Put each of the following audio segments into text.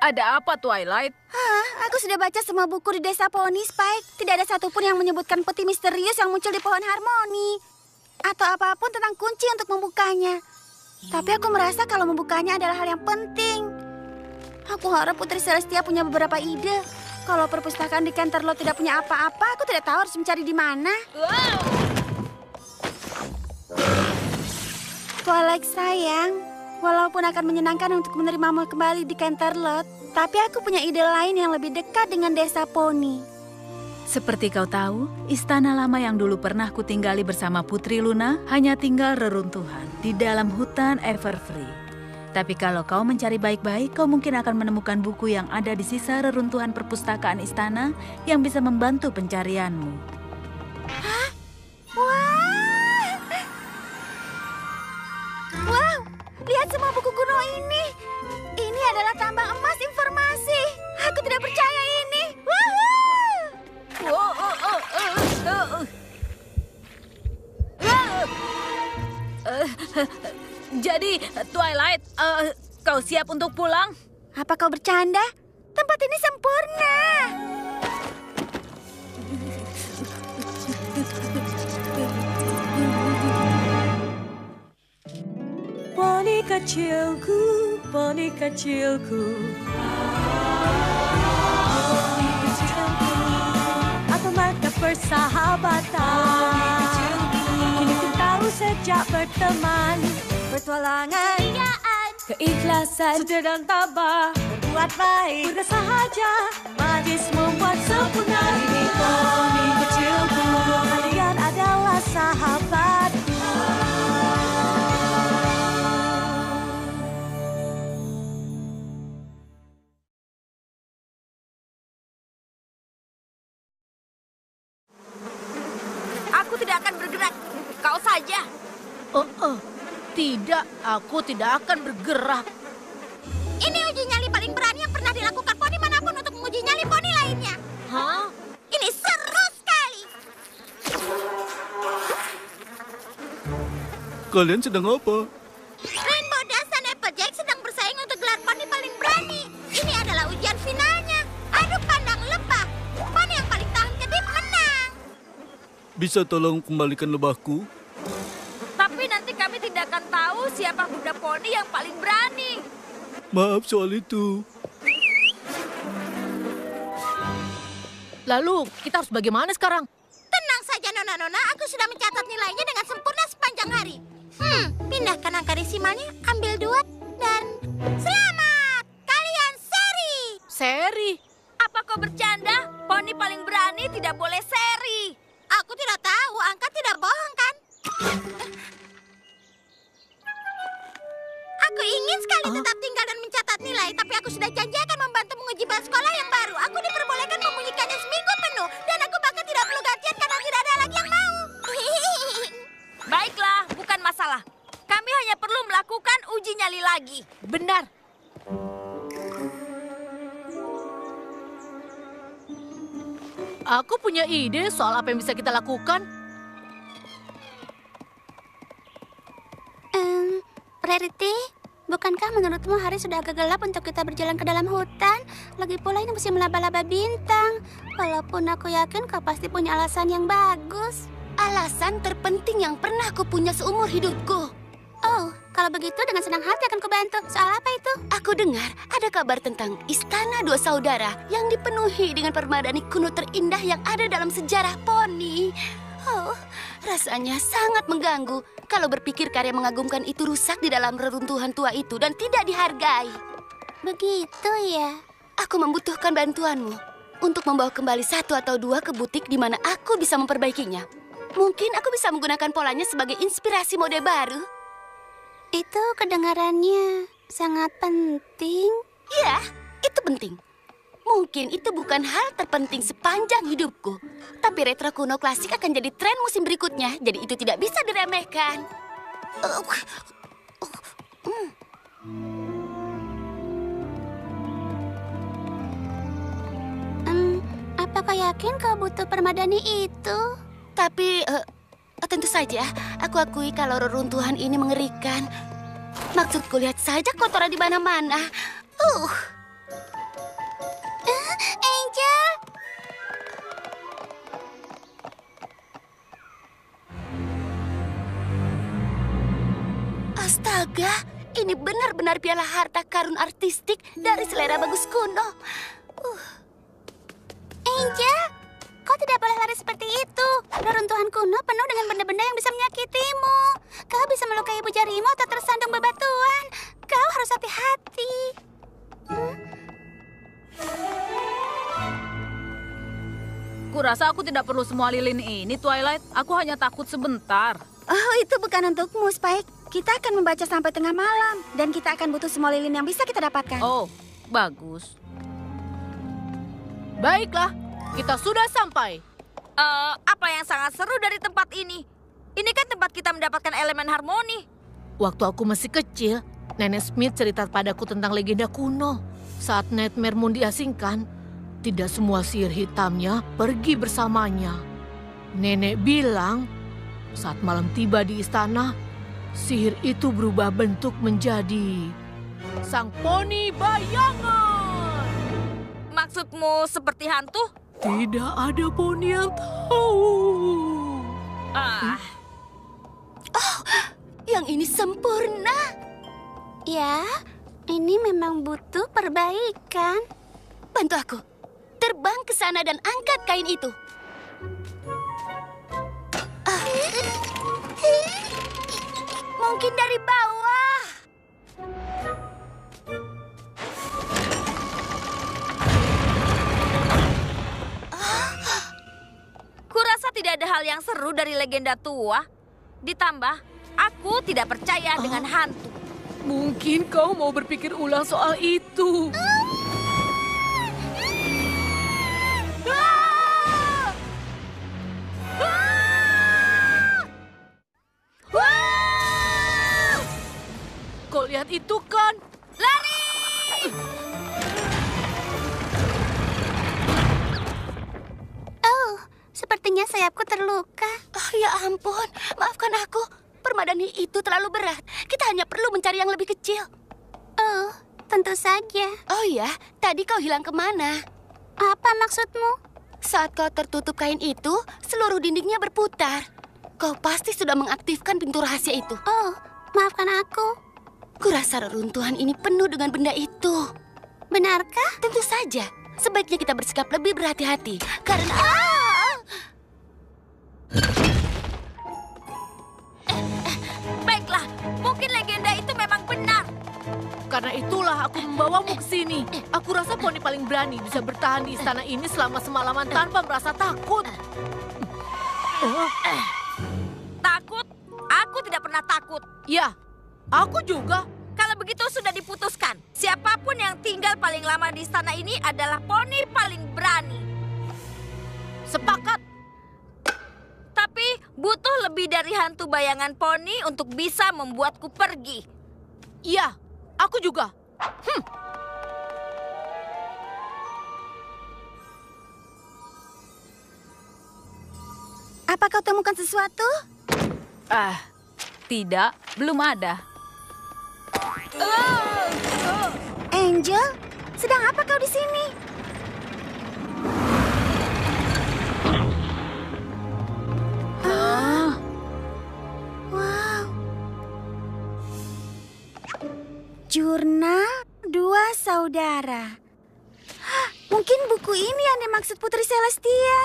Ada apa, Twilight? Aku sudah baca semua buku di Desa Poni, Spike. Tidak ada satupun yang menyebutkan peti misterius yang muncul di pohon harmoni. Atau apapun tentang kunci untuk membukanya. Tapi aku merasa kalau membukanya adalah hal yang penting. Aku harap Putri Celestia punya beberapa ide. Kalau perpustakaan di Canterlot tidak punya apa-apa, aku tidak tahu harus mencari di mana. Wow! Twilight sayang, walaupun akan menyenangkan untuk menerimamu kembali di Canterlot, tapi aku punya ide lain yang lebih dekat dengan Desa Poni. Seperti kau tahu, istana lama yang dulu pernah kutinggali bersama Putri Luna hanya tinggal reruntuhan di dalam hutan Everfree. Tapi kalau kau mencari baik-baik, kau mungkin akan menemukan buku yang ada di sisa reruntuhan perpustakaan istana yang bisa membantu pencarianmu. Hah? Wah! Wow, lihat semua buku kuno ini. Ini adalah tambang emas informasi. Aku tidak percaya ini. Jadi, Twilight, kau siap untuk pulang? Apa kau bercanda? Tempat ini sempurna. Poni kecilku, poni kecilku. Poni kecilku, apa makna persahabatan? Kini ku tahu sejak berteman, petualangan, keikhlasan, setia dan tabah, berbuat baik, mudah sahaja, magis membuat sempurna. Ini poni kecilku, kalian adalah sahabatku. Aku tidak akan bergerak. Kau saja. Tidak, aku tidak akan bergerak. Ini uji nyali paling berani yang pernah dilakukan poni manapun untuk menguji nyali poni lainnya. Hah? Ini seru sekali. Kalian sedang apa? Rainbow Dash dan Applejack sedang bersaing untuk gelar poni paling berani. Ini adalah ujian finalnya. Adu pandang lebah. Poni yang paling tahan kedip menang. Bisa tolong kembalikan lebahku? Tapi nanti kami tidak akan tahu siapa kuda poni yang paling berani. Maaf soal itu. Lalu, kita harus bagaimana sekarang? Tenang saja, Nona-Nona. Aku sudah mencatat nilainya dengan sempurna sepanjang hari. Pindahkan angka desimalnya, ambil 2, dan selamat! Kalian seri! Seri? Apa kau bercanda? Poni paling berani tidak boleh seri. Aku tidak tahu, angka tidak bohong kan? Aku ingin sekali tetap tinggal dan mencatat nilai, tapi aku sudah janji akan membantu menguji bahasa sekolah yang baru. Aku diperbolehkan membunyikannya seminggu penuh, dan aku bahkan tidak perlu gantian karena tidak ada lagi yang mau. Baiklah, bukan masalah. Kami hanya perlu melakukan uji nyali lagi. Benar. Aku punya ide soal apa yang bisa kita lakukan. Rarity, bukankah menurutmu hari sudah agak gelap untuk kita berjalan ke dalam hutan? Lagi pula ini musim laba-laba bintang. Walaupun aku yakin kau pasti punya alasan yang bagus. Alasan terpenting yang pernah aku punya seumur hidupku. Oh, kalau begitu dengan senang hati akan kubantu. Soal apa itu? Aku dengar ada kabar tentang Istana Dua Saudara yang dipenuhi dengan permadani kuno terindah yang ada dalam sejarah poni. Oh, rasanya sangat mengganggu kalau berpikir karya mengagumkan itu rusak di dalam reruntuhan tua itu dan tidak dihargai. Begitu ya? Aku membutuhkan bantuanmu untuk membawa kembali 1 atau 2 ke butik di mana aku bisa memperbaikinya. Mungkin aku bisa menggunakan polanya sebagai inspirasi mode baru. Itu kedengarannya sangat penting. Ya, itu penting. Mungkin itu bukan hal terpenting sepanjang hidupku. Tapi retro kuno klasik akan jadi tren musim berikutnya. Jadi itu tidak bisa diremehkan. Apa kau yakin kau butuh permadani itu? Tapi, tentu saja, aku akui kalau reruntuhan ini mengerikan. Maksudku lihat saja kotoran di mana-mana. Angel! Astaga, ini benar-benar piala harta karun artistik dari selera bagus kuno. Angel, kau tidak boleh lari seperti itu. Reruntuhan kuno penuh dengan benda-benda yang bisa menyakitimu. Kau bisa melukai ibu jarimu atau tersandung bebatuan. Kau harus hati-hati. Kurasa aku tidak perlu semua lilin ini, Twilight. Aku hanya takut sebentar. Oh, itu bukan untukmu, Spike. Kita akan membaca sampai tengah malam. Dan kita akan butuh semua lilin yang bisa kita dapatkan. Oh, bagus. Baiklah, kita sudah sampai. Apa yang sangat seru dari tempat ini? Ini kan tempat kita mendapatkan elemen harmoni. Waktu aku masih kecil, Nenek Smith cerita padaku tentang legenda kuno. Saat Nightmare Moon diasingkan, tidak semua sihir hitamnya pergi bersamanya. Nenek bilang, saat malam tiba di istana, sihir itu berubah bentuk menjadi sang poni bayangan. Maksudmu seperti hantu? Tidak ada poni yang tahu. Yang ini sempurna. Ya, ini memang butuh perbaikan. Bantu aku. Terbang ke sana dan angkat kain itu. Mungkin dari bawah. Kurasa tidak ada hal yang seru dari legenda tua. Ditambah, aku tidak percaya dengan hantu. Mungkin kau mau berpikir ulang soal itu. Kau lihat itu kan? Lari! Oh, sepertinya sayapku terluka. Oh ya ampun, maafkan aku. Permadani itu terlalu berat. Kita hanya perlu mencari yang lebih kecil. Oh, tentu saja. Oh ya, tadi kau hilang kemana? Apa maksudmu? Saat kau tertutup kain itu, seluruh dindingnya berputar. Kau pasti sudah mengaktifkan pintu rahasia itu. Oh, maafkan aku. Kurasa reruntuhan ini penuh dengan benda itu. Benarkah? Tentu saja. Sebaiknya kita bersikap lebih berhati-hati. Karena... Baiklah, mungkin legenda itu memang benar. Karena itulah aku membawamu ke sini. Aku rasa poni paling berani bisa bertahan di istana ini selama semalaman tanpa merasa takut. Takut? Aku tidak pernah takut. Ya, aku juga. Kalau begitu sudah diputuskan. Siapapun yang tinggal paling lama di istana ini adalah poni paling berani. Sepakat. Tapi butuh lebih dari hantu bayangan poni untuk bisa membuatku pergi. Iya, aku juga. Apa kau temukan sesuatu? Tidak, belum ada. Angel, sedang apa kau di sini? Wow. Jurnal Dua Saudara. Mungkin buku ini yang dimaksud Putri Celestia.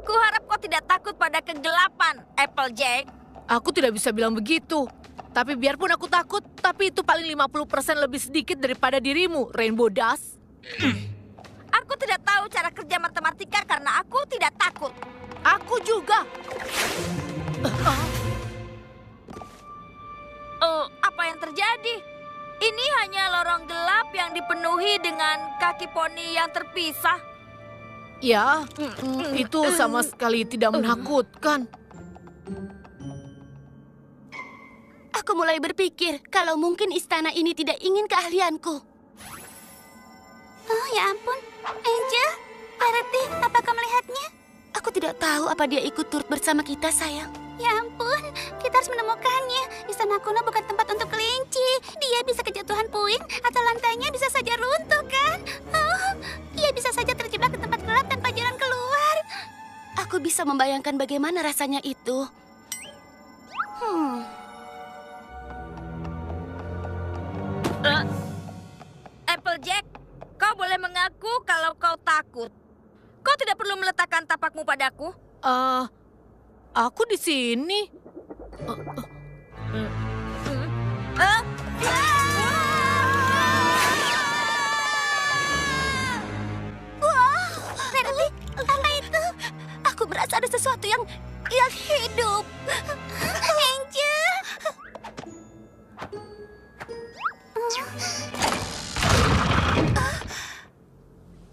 Kuharap kau tidak takut pada kegelapan, Applejack. Aku tidak bisa bilang begitu. Tapi biarpun aku takut, tapi itu paling 50% lebih sedikit daripada dirimu, Rainbow Dash. Aku tidak tahu cara kerja matematika karena aku tidak takut. Aku juga. Apa yang terjadi? Ini hanya lorong gelap yang dipenuhi dengan kaki poni yang terpisah. Ya, itu sama sekali tidak menakutkan. Aku mulai berpikir kalau mungkin istana ini tidak ingin keahlianku. Oh ya ampun, Angel, Verity, apa kau melihatnya? Aku tidak tahu apa dia ikut turut bersama kita, sayang. Ya ampun, kita harus menemukannya. Istana kuno bukan tempat untuk kelinci. Dia bisa kejatuhan puing atau lantainya bisa saja runtuh, kan? Oh, ia bisa saja terjebak di tempat gelap tanpa jalan keluar. Aku bisa membayangkan bagaimana rasanya itu. Applejack, kau boleh mengaku kalau kau takut. Kau tidak perlu meletakkan tapakmu padaku. Aku di sini. Wow, Rarity, apa itu? Aku merasa ada sesuatu yang hidup. Angel.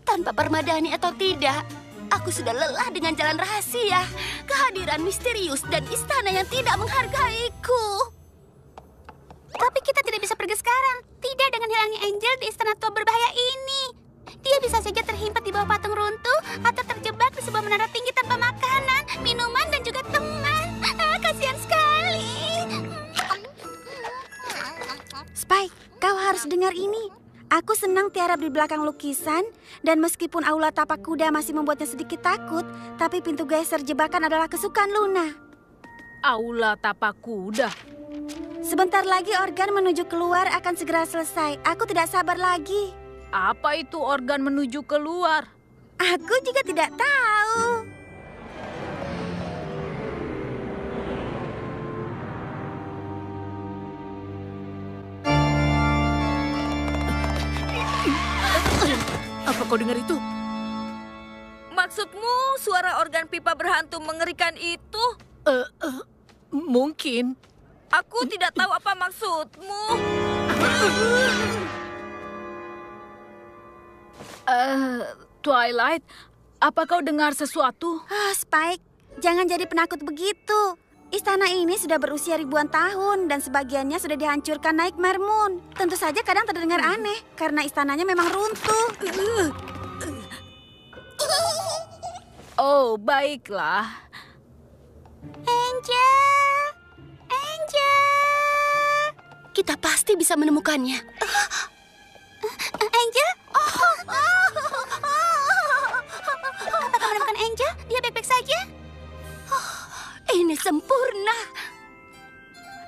Tanpa permadani atau tidak, aku sudah lelah dengan jalan rahasia, kehadiran misterius, dan istana yang tidak menghargaiku. Tapi kita tidak bisa pergi sekarang. Tidak dengan hilangnya Angel di istana tua berbahaya ini. Dia bisa saja terhimpit di bawah patung runtuh atau terjebak di sebuah menara tinggi tanpa makanan, minuman, dan juga teman. Kasihan sekali. Spike, kau harus dengar ini. Aku senang Tiara di belakang lukisan, dan meskipun aula tapak kuda masih membuatnya sedikit takut, tapi pintu geser jebakan adalah kesukaan Luna. Aula tapak kuda. Sebentar lagi organ menuju keluar akan segera selesai. Aku tidak sabar lagi. Apa itu organ menuju keluar? Aku juga tidak tahu. Apa kau dengar itu? Maksudmu suara organ pipa berhantu mengerikan itu? Mungkin. Aku tidak tahu apa maksudmu. Twilight, apa kau dengar sesuatu? Spike, jangan jadi penakut begitu. Istana ini sudah berusia ribuan tahun dan sebagiannya sudah dihancurkan Nightmare Moon. Tentu saja kadang terdengar aneh karena istananya memang runtuh. Oh, baiklah. Angel. Angel. Kita pasti bisa menemukannya. Angel? Apakah menemukan Angel? Dia baik-baik saja? Ini sempurna.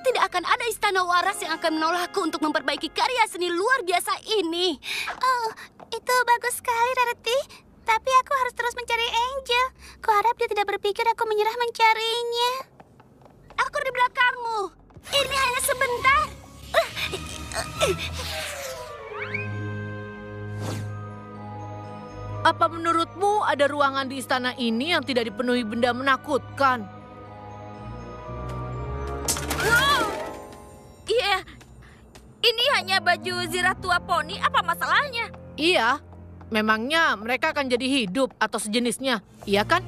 Tidak akan ada istana waras yang akan menolakku untuk memperbaiki karya seni luar biasa ini. Oh, itu bagus sekali, Rarity. Tapi aku harus terus mencari Angel. Kuharap dia tidak berpikir aku menyerah mencarinya. Aku di belakangmu. Ini hanya sebentar. Apa menurutmu ada ruangan di istana ini yang tidak dipenuhi benda menakutkan? Iya, ini hanya baju zirah tua poni. Apa masalahnya? Iya, memangnya mereka akan jadi hidup atau sejenisnya, iya kan?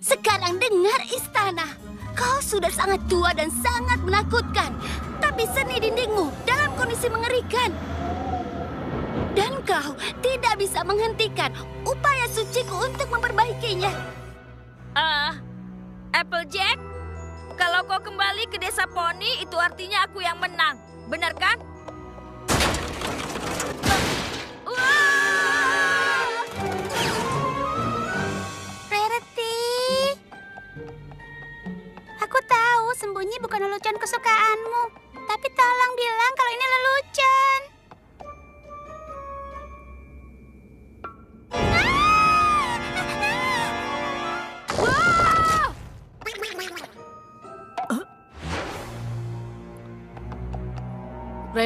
Sekarang dengar istana. Kau sudah sangat tua dan sangat menakutkan. Tapi seni dindingmu dalam kondisi mengerikan. Dan kau tidak bisa menghentikan upaya suciku untuk memperbaikinya. Applejack, kalau kau kembali ke desa poni, itu artinya aku yang menang. Benar kan? Rarity. Aku tahu sembunyi bukan lelucon kesukaanmu. Tapi tolong bilang kalau ini lelucon.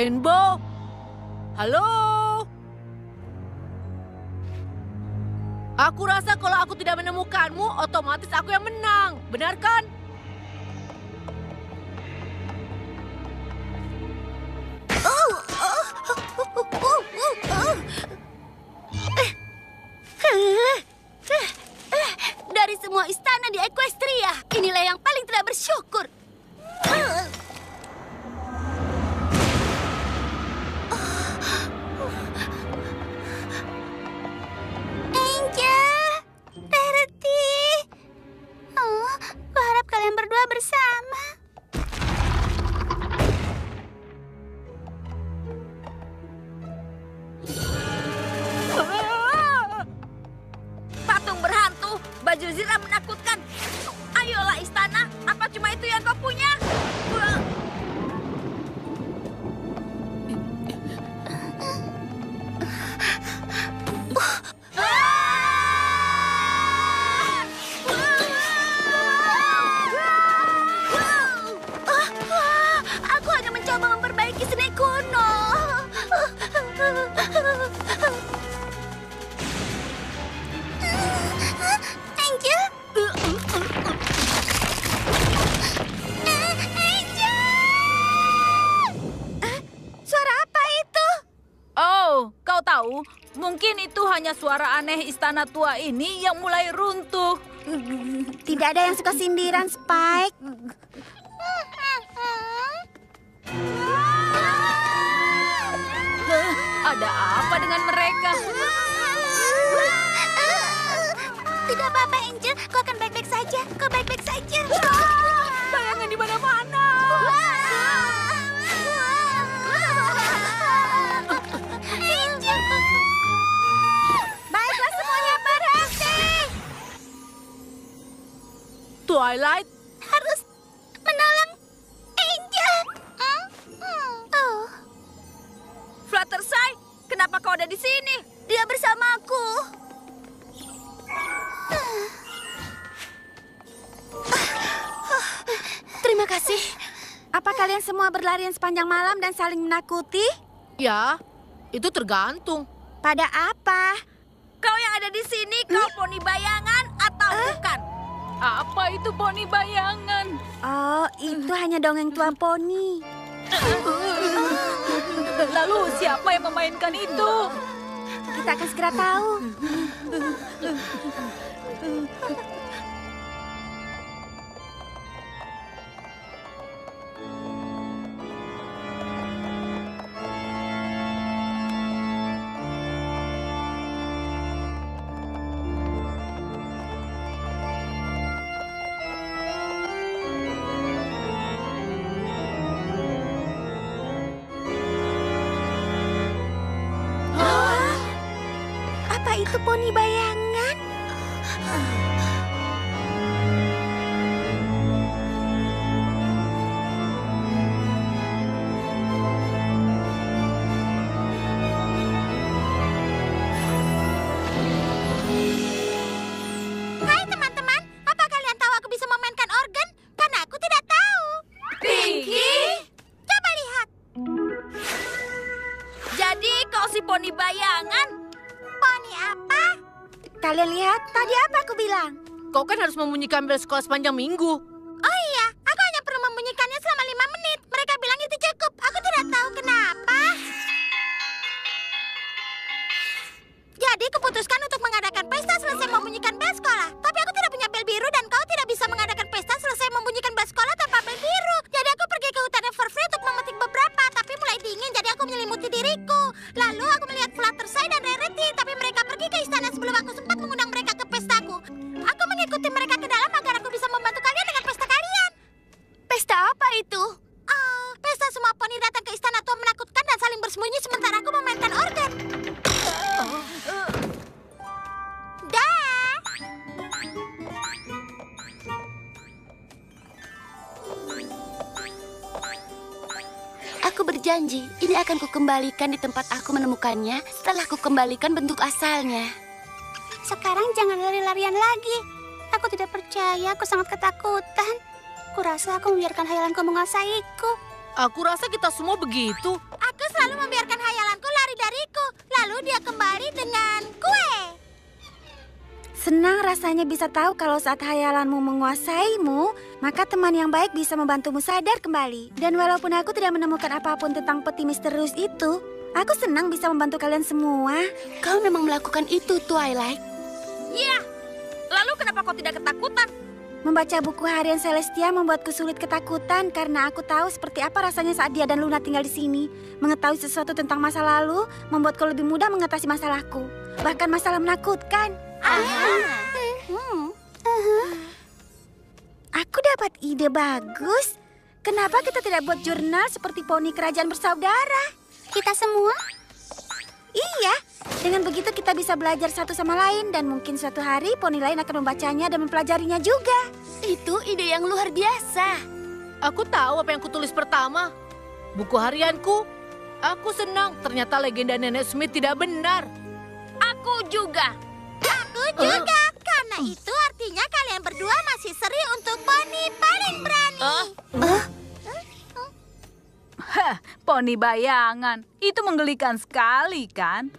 Rainbow? Halo? Aku rasa kalau aku tidak menemukanmu, otomatis aku yang menang. Benar kan? Dari semua istana di Equestria, inilah yang paling tidak bersyukur. Angel, Rarity. Oh, kuharap kalian berdua bersama. Patung berhantu, baju zirah menakutkan. Ayolah istana, apa cuma itu yang kau punya? Aku hanya mencoba memperbaiki seni kuno. Angel? Suara apa itu? Oh, kau tahu, mungkin itu hanya suara aneh istana tua ini yang mulai runtuh. Tidak ada yang suka sindiran, Spike. Ada apa dengan mereka? Tidak apa-apa, Angel. Kau akan baik-baik saja. Kau baik-baik saja. Bayangan di mana-mana. Angel. Baiklah semuanya berhenti. Twilight? Harus menolong Angel. Oh, Fluttershy, kenapa kau ada di sini? Dia bersamaku. Terima kasih. Apa kalian semua berlarian sepanjang malam dan saling menakuti? Ya, itu tergantung. Pada apa? Kau yang ada di sini, kau poni bayangan atau bukan? Apa itu poni bayangan? Oh, itu hanya dongeng tua poni. Lalu siapa yang memainkan itu? Kita akan segera tahu. Apa itu poni bayangan? hai teman-teman. Apa kalian tahu aku bisa memainkan organ? Karena aku tidak tahu. Pinky? Coba lihat. Jadi kau si poni bayangan? Poni apa? Kalian lihat, tadi apa aku bilang? Kau kan harus membunyikan bel sekolah sepanjang minggu. Oh iya, aku hanya perlu membunyikannya selama 5 menit. Mereka bilang itu cukup. Aku tidak tahu kenapa. Jadi kuputuskan untuk mengadakan pesta selesai membunyikan bel sekolah. Tapi aku tidak punya bel biru dan kau tidak bisa mengadakan pesta selesai membunyikan bel sekolah tanpa bel biru. Jadi aku pergi ke hutan Everfree untuk memetik beberapa. Tapi mulai dingin jadi aku menyelimuti diriku. Lalu aku melihat Fluttershy dan Rarity. Tapi mereka pergi ke istana sebelum aku sempat mengundang mereka ke pestaku. Aku mengikuti mereka ke dalam agar aku bisa membantu kalian dengan pesta kalian. Pesta apa itu? Oh, pesta semua poni datang ke istana tua menakutkan dan saling bersembunyi sementara aku memainkan organ. Dah. Aku berjanji, ini akan kukembalikan di tempat aku menemukannya setelah kukembalikan bentuk asalnya. Sekarang jangan lari-larian lagi. Aku tidak percaya, aku sangat ketakutan. Kurasa aku membiarkan hayalanku menguasaiku. Aku rasa kita semua begitu. Aku selalu membiarkan hayalanku lari dariku. Lalu dia kembali dengan kue. Senang rasanya bisa tahu kalau saat hayalanmu menguasaimu, maka teman yang baik bisa membantumu sadar kembali. Dan walaupun aku tidak menemukan apapun tentang peti misterius itu, aku senang bisa membantu kalian semua. Kau memang melakukan itu, Twilight. Ya, lalu kenapa kau tidak ketakutan? Membaca buku harian Celestia membuatku sulit ketakutan karena aku tahu seperti apa rasanya saat dia dan Luna tinggal di sini. Mengetahui sesuatu tentang masa lalu membuatku lebih mudah mengatasi masalahku, bahkan masalah menakutkan. Aku dapat ide bagus. Kenapa kita tidak buat jurnal seperti poni kerajaan bersaudara? Kita semua? Iya, dengan begitu kita bisa belajar satu sama lain dan mungkin suatu hari poni lain akan membacanya dan mempelajarinya juga. Itu ide yang luar biasa. Aku tahu apa yang kutulis pertama. Buku harianku. Aku senang ternyata legenda Nenek Smith tidak benar. Aku juga. Aku juga. Karena itu artinya kalian berdua masih seri untuk poni paling berani. Hah, poni bayangan. Itu menggelikan sekali, kan?